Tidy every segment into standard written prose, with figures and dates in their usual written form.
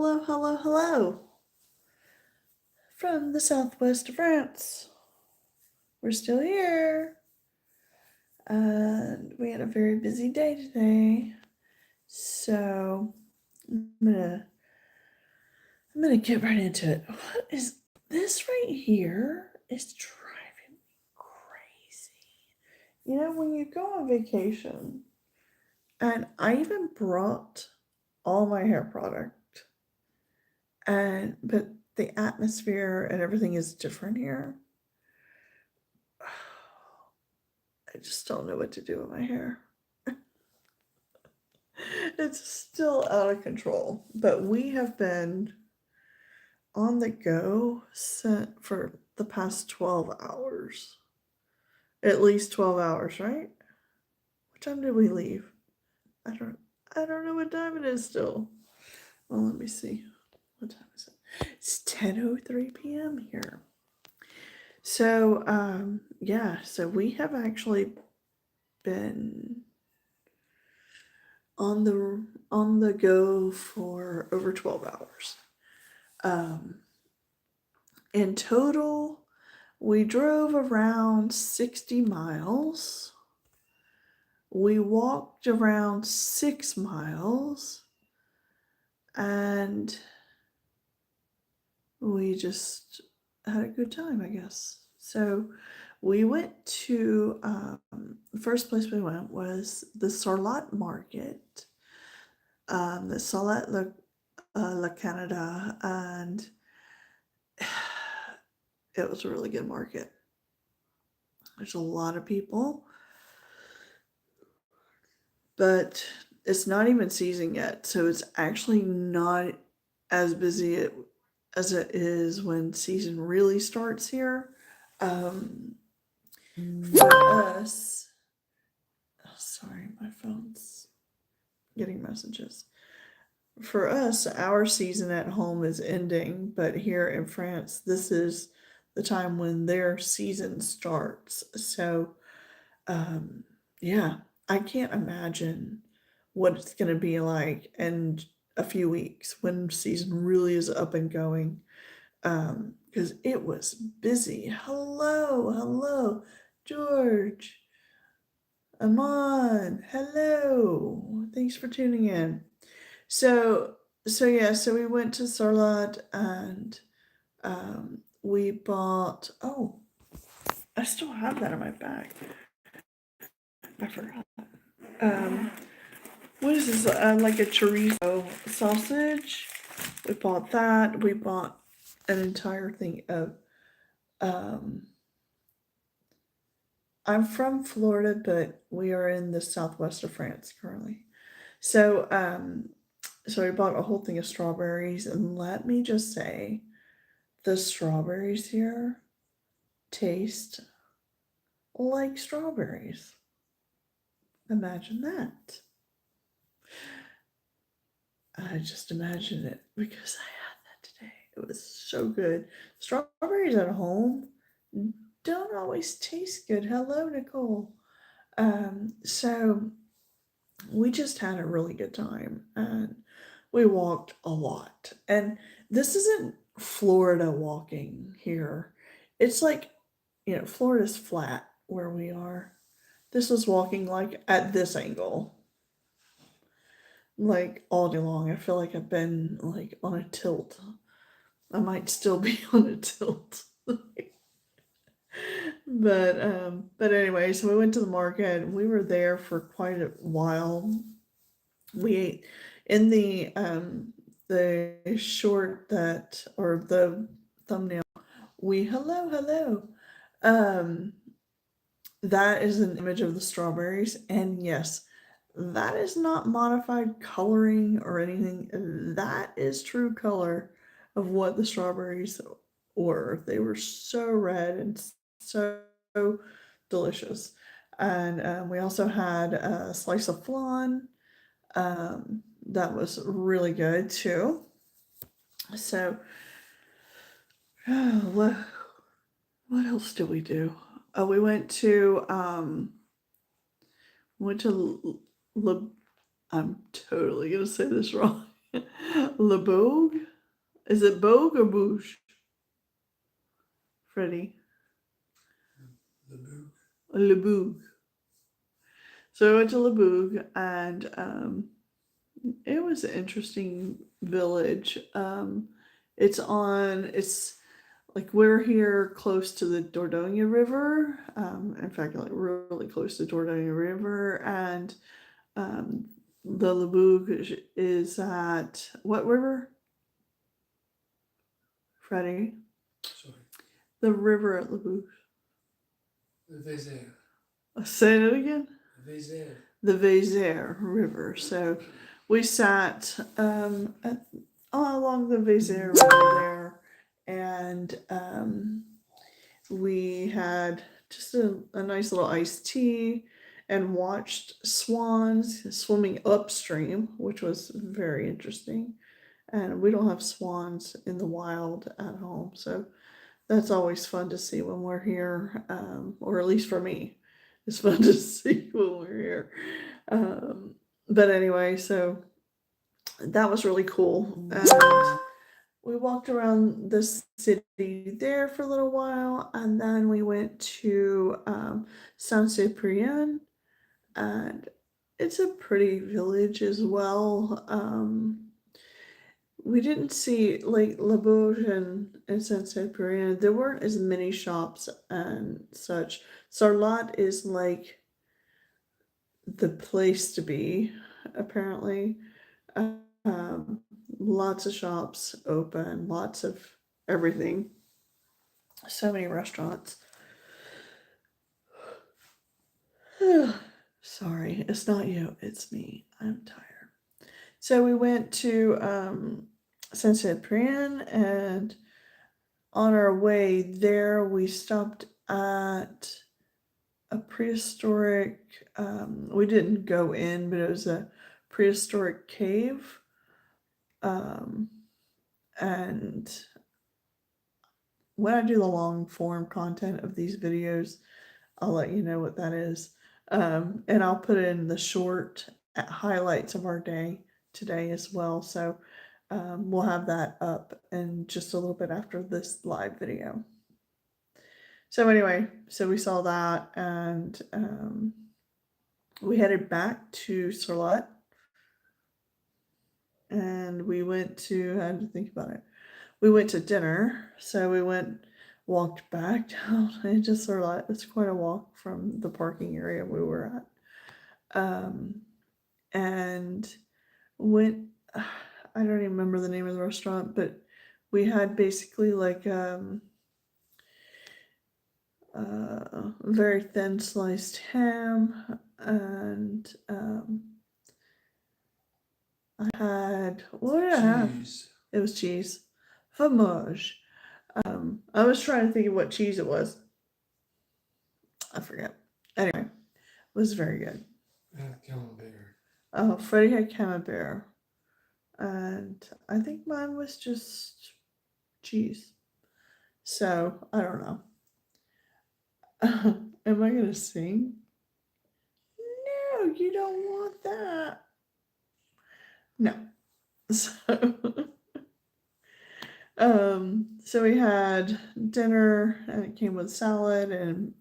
Hello, hello, hello from the southwest of France. We're still here, and we had a very busy day today. So I'm gonna I'm gonna get right into it. What is this right here? Is driving me crazy. When you go on vacation, and I even brought all my hair product, but the atmosphere and everything is different here. I just don't know what to do with my hair. It's still out of control. But we have been on the go for the past 12 hours. At least 12 hours, right? What time did we leave? I don't I don't know what time it is still. Well, let me see. What time is it? It's 10:03 p.m. here. So, so we have actually been on the go for over 12 hours. Um, in total, we drove around 60 miles. We walked around 6 miles. And we just had a good time, I guess. So we went to, the first place we went was the Sarlat Market, the Sarlat La Canada, and it was a really good market. There's a lot of people, but it's not even season yet, so it's actually not as busy as it is when season really starts here. Um, for us, oh, sorry, my phone's getting messages. For us, our season at home is ending, but here in France, this is the time when their season starts. So, um, yeah, I can't imagine what it's going to be like in a few weeks when season really is up and going. Because it was busy. Hello, hello, George, Amon, hello. Thanks for tuning in. So, so we went to Sarlat and we bought. Oh, I still have that in my bag. I forgot. Um, what is this? Like a chorizo sausage. We bought that. We bought an entire thing of. Um, I'm from Florida, but we are in the southwest of France currently. So, so we bought a whole thing of strawberries, and let me just say, the strawberries here taste like strawberries. Imagine that. I just imagine it because I had that today. It was so good. Strawberries at home don't always taste good. Hello, Nicole. So we just had a really good time and we walked a lot. And this isn't Florida walking here. It's like, Florida's flat where we are. This was walking like at this angle, like all day long. I feel like I've been like on a tilt. I might still be on a tilt. But anyway, so we went to the market. We were there for quite a while. We ate in the short that or the thumbnail. We hello. Um that is an image of the strawberries, and yes, that is not modified coloring or anything. That is true color of what the strawberries were. They were so red and so delicious. And we also had a slice of flan. That was really good too. So, what else did we do? Oh, we went to I'm totally gonna say this wrong. Le Bogue? Is it Bogue or Bouge? Freddie. The book. Le Bogue. So I went to Le Bogue, and it was an interesting village. It's like we're here close to the Dordogne River. In fact, like really close to Dordogne River, and um, the Le Bogue is at what river, Freddie? Sorry. The river at Le Bogue. The Vézère. Say it again. Vézère. The Vézère River. So we sat along the Vézère River there, and we had just a nice little iced tea and watched swans swimming upstream, which was very interesting. And we don't have swans in the wild at home, so that's always fun to see when we're here, or at least for me, it's fun to see when we're here. But anyway, so that was really cool. And we walked around the city there for a little while, and then we went to Saint Cyprien, and it's a pretty village as well. We didn't see like La Bouge and Saint Cyprien. There weren't as many shops and such. Sarlat is like the place to be, apparently. Um, Lots of shops open, lots of everything, so many restaurants. Sorry, it's not you, it's me. I'm tired. So we went to Saint Cyprien, and on our way there, we stopped at a prehistoric. We didn't go in, but it was a prehistoric cave. And when I do the long form content of these videos, I'll let you know what that is. And I'll put in the short highlights of our day today as well. So we'll have that up in just a little bit after this live video. So anyway, so we saw that, and we headed back to Sarlat, and we went to, I had to think about it. We went to dinner, so we walked back down into Sarlat. It's quite a walk from the parking area we were at. And went, I don't even remember the name of the restaurant, but we had basically like very thin sliced ham, and I had, what did I have? It was cheese. Fromage. I was trying to think of what cheese it was. I forget. Anyway, it was very good. Camembert. Oh, Freddie had camembert. And I think mine was just cheese. So, I don't know. Am I going to sing? No, you don't want that. No. So we had dinner, and it came with salad and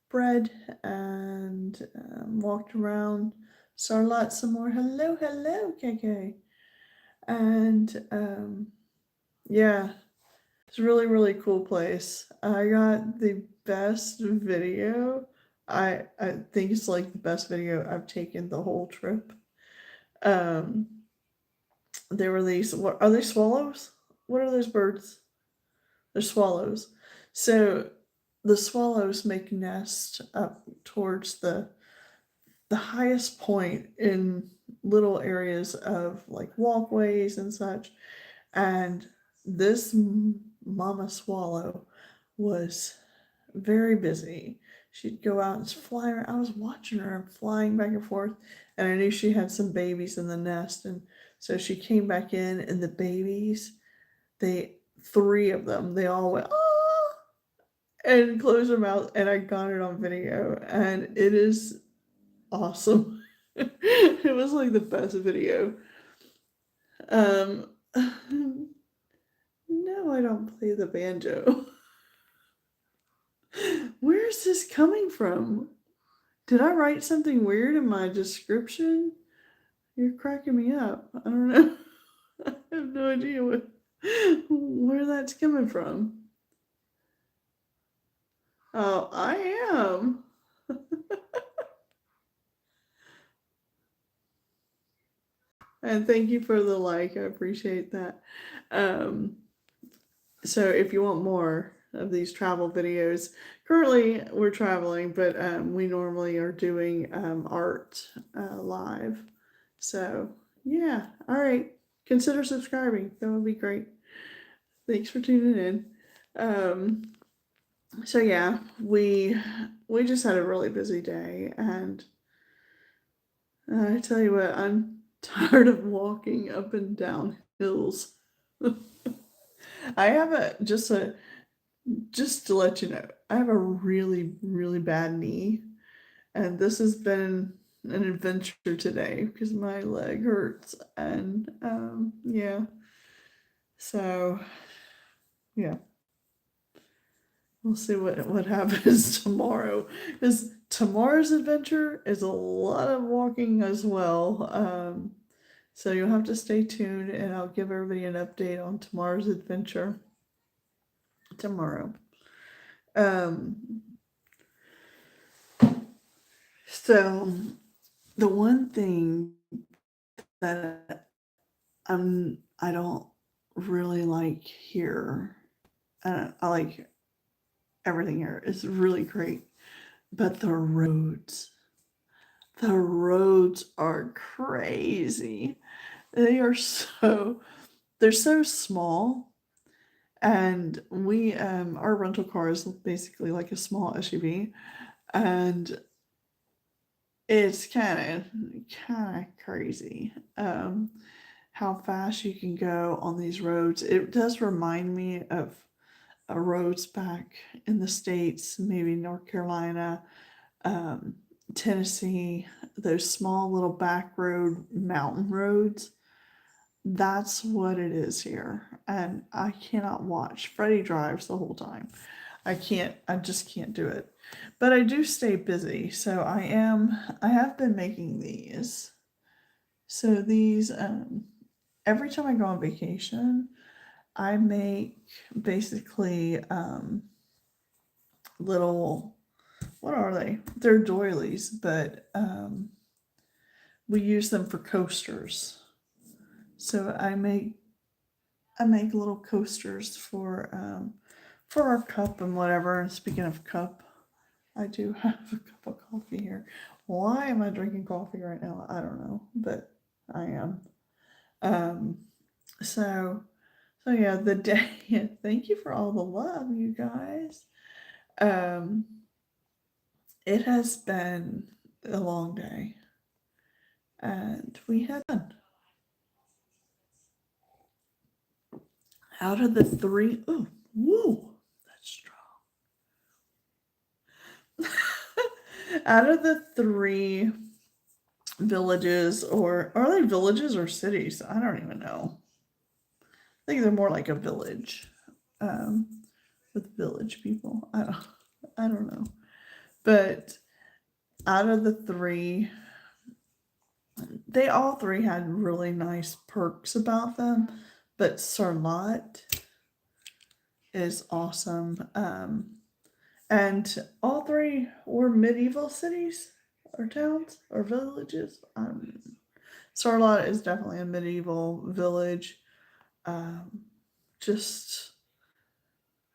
bread, and walked around Sarlat some more. Hello, hello, KK. And yeah, it's a really, really cool place. I got the best video. I think it's like the best video I've taken the whole trip. Um, there were these. What are they? Swallows? What are those birds? They're swallows. So the swallows make nests up towards the highest point in little areas of like walkways and such. And this mama swallow was very busy. She'd go out and fly around. I was watching her flying back and forth, and I knew she had some babies in the nest. And so she came back in, and the babies, three of them, they all went, oh, and closed their mouth, and I got it on video, and it is awesome. It was like the best video. Um, no, I don't play the banjo. Where is this coming from? Did I write something weird in my description? You're cracking me up. I don't know. I have no idea where that's coming from. Oh, I am. And thank you for the like. I appreciate that. Um, so if you want more of these travel videos, currently we're traveling, but we normally are doing art live. So yeah, all right. Consider subscribing. That would be great. Thanks for tuning in. Um, so yeah, we just had a really busy day, and I tell you what, I'm tired of walking up and down hills. I have just to let you know, I have a really, really bad knee, and this has been an adventure today because my leg hurts, and yeah, so yeah, we'll see what happens tomorrow. Because tomorrow's adventure is a lot of walking as well. So you'll have to stay tuned, and I'll give everybody an update on tomorrow's adventure tomorrow. Um, so the one thing that I don't really like here, I like everything here. It's really great, but the roads are crazy. They are they're so small, and we our rental car is basically like a small SUV, and it's kind of crazy how fast you can go on these roads. It does remind me of roads back in the States, maybe North Carolina, um, Tennessee, those small little back road mountain roads. That's what it is here. And I cannot watch. Freddie drives the whole time. I just can't do it. But I do stay busy. So I have been making these. So these, every time I go on vacation, I make basically little, what are they? They're doilies, but we use them for coasters. So I make little coasters for our cup and whatever. And speaking of cup, I do have a cup of coffee here. Why am I drinking coffee right now? I don't know, but I am. Um, so so yeah, the day. Thank you for all the love, you guys. Um, it has been a long day, and we had fun. Out of the three, oh, woo, that's strong. Out of the three villages, or are they villages or cities? I don't even know. I think they're more like a village, um, with village people. I don't know. But out of the three, they all three had really nice perks about them. But Sarlat is awesome. And all three were medieval cities or towns or villages. Sarlat is definitely a medieval village. Um, just,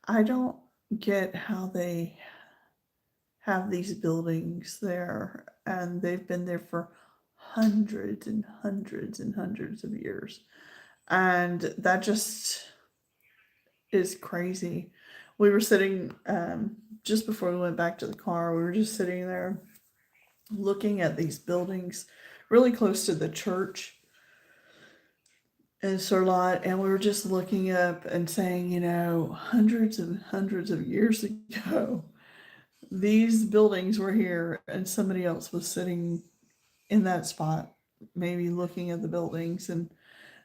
I don't get how they have these buildings there, and they've been there for hundreds and hundreds and hundreds of years. And that just is crazy. We were sitting, just before we went back to the car, we were just sitting there looking at these buildings really close to the church in Sarlat, and we were just looking up and saying, hundreds and hundreds of years ago, these buildings were here, and somebody else was sitting in that spot, maybe looking at the buildings. And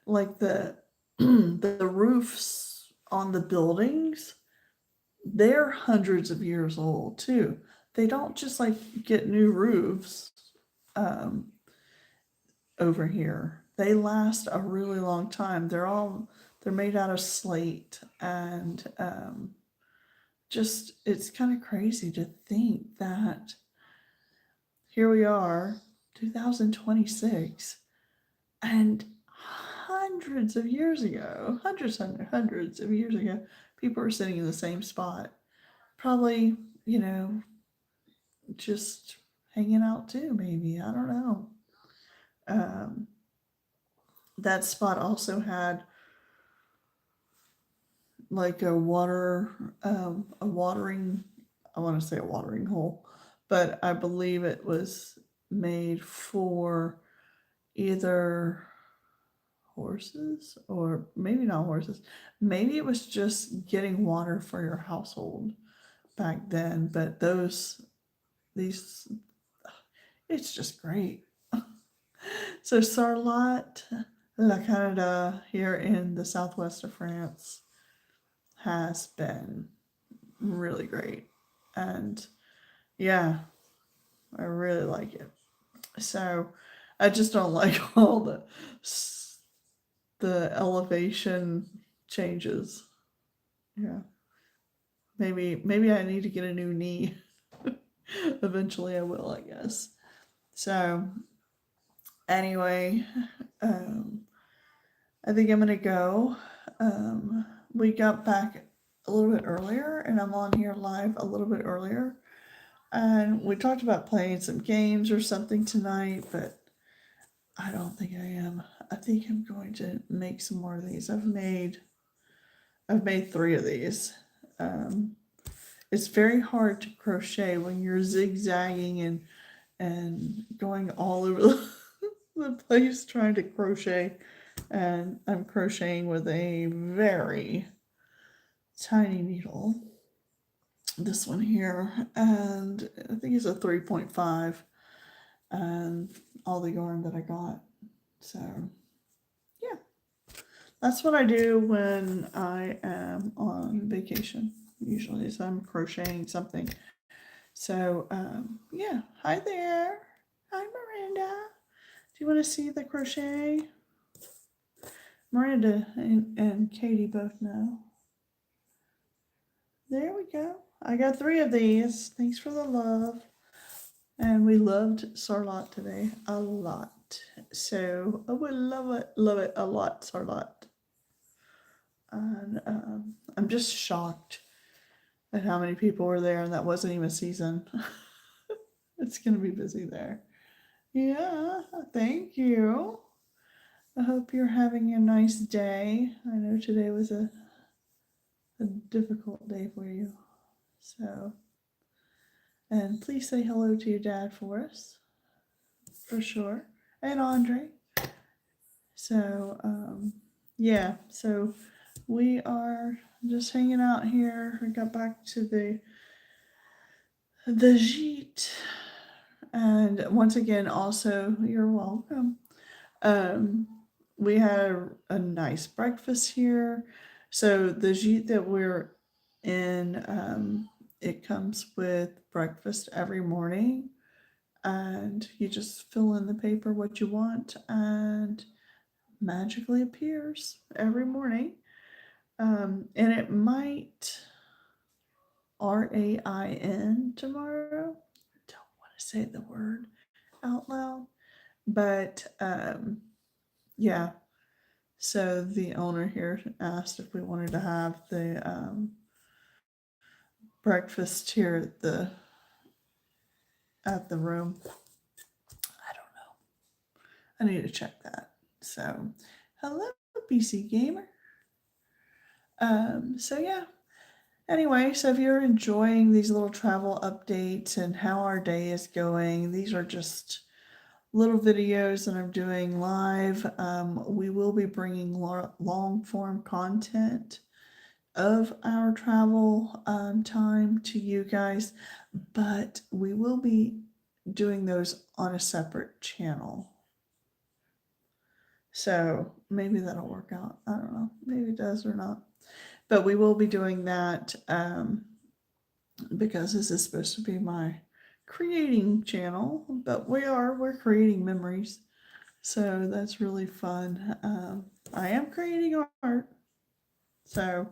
like the roofs on the buildings, they're hundreds of years old too. They don't just like get new roofs um, over here. They last a really long time. They're made out of slate, and just it's kind of crazy to think that here we are, 2026, and hundreds of years ago, people were sitting in the same spot, probably, you know, just hanging out too, maybe. I don't know. Um, that spot also had like a watering, I want to say a watering hole, but I believe it was made for either horses, or maybe not horses. Maybe it was just getting water for your household back then, but these, it's just great. So Sarlat, La Canada, here in the southwest of France, has been really great. And yeah, I really like it. So I just don't like all the elevation changes. Yeah. Maybe I need to get a new knee. Eventually I will, I guess. So anyway, um, I think I'm gonna go. We got back a little bit earlier, and I'm on here live a little bit earlier. And we talked about playing some games or something tonight, but I don't think I am. I think I'm going to make some more of these. I've made 3 of these. Um, it's very hard to crochet when you're zigzagging and going all over the place trying to crochet. And I'm crocheting with a very tiny needle. This one here, and I think it's a 3.5, and all the yarn that I got. So yeah, that's what I do when I am on vacation. Usually, is I'm crocheting something. So yeah, hi there, hi Miranda. Do you want to see the crochet? Miranda and Katie both know. There we go. I got 3 of these. Thanks for the love. And we loved Sarlat today a lot. So I would love it a lot, Sarlat. And I'm just shocked at how many people were there, and that wasn't even season. It's going to be busy there. Yeah, thank you. I hope you're having a nice day. I know today was a difficult day for you. So, and please say hello to your dad for us, for sure. And Andre. So, yeah, so we are just hanging out here. We got back to the gîte. And once again, also, you're welcome. Um, we had a nice breakfast here. So the gîte that we're in, it comes with breakfast every morning, and you just fill in the paper what you want, and magically appears every morning. And it might RAIN tomorrow. Don't want to say the word out loud, but yeah. So the owner here asked if we wanted to have the breakfast here at the room. I don't know. I need to check that. So, hello, PC gamer. So yeah. Anyway, so if you're enjoying these little travel updates and how our day is going, these are just little videos that I'm doing live. We will be bringing long form content of our travel time to you guys, but we will be doing those on a separate channel. So maybe that'll work out. I don't know. Maybe it does or not. But we will be doing that because this is supposed to be my creating channel. But we're creating memories. So that's really fun. I am creating art. So,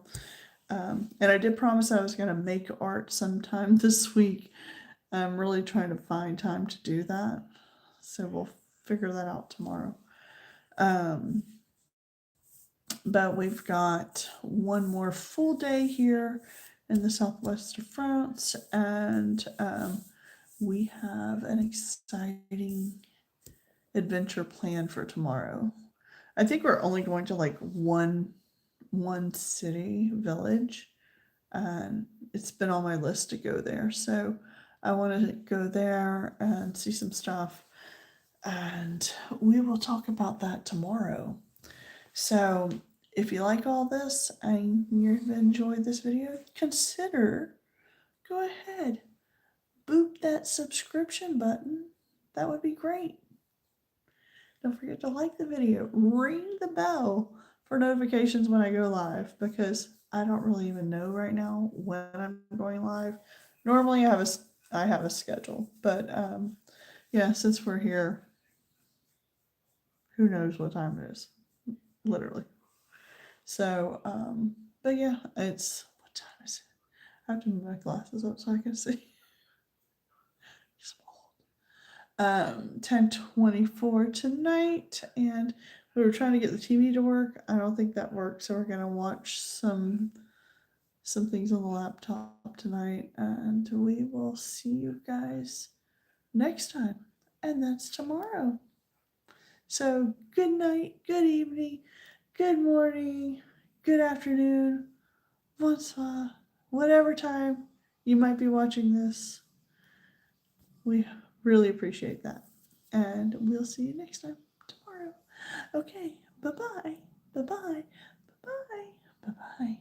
and I did promise I was going to make art sometime this week. I'm really trying to find time to do that. So we'll figure that out tomorrow. Um, but we've got one more full day here in the southwest of France, and we have an exciting adventure planned for tomorrow. I think we're only going to like one city village, and it's been on my list to go there. So I want to go there and see some stuff, and we will talk about that tomorrow. So if you like all this and you've enjoyed this video, consider go ahead, boop that subscription button. That would be great. Don't forget to like the video, ring the bell for notifications when I go live because I don't really even know right now when I'm going live. Normally I have a schedule, but yeah, since we're here, who knows what time it is, literally. So but yeah, it's what time is it? I have to move my glasses up so I can see. 10:24 tonight, and we were trying to get the TV to work. I don't think that worked, so we're gonna watch some things on the laptop tonight, and we will see you guys next time, and that's tomorrow. So good night, good evening, good morning, good afternoon, bonsoir, whatever time you might be watching this. We really appreciate that. And we'll see you next time tomorrow. Okay, bye bye. Bye bye. Bye bye. Bye bye.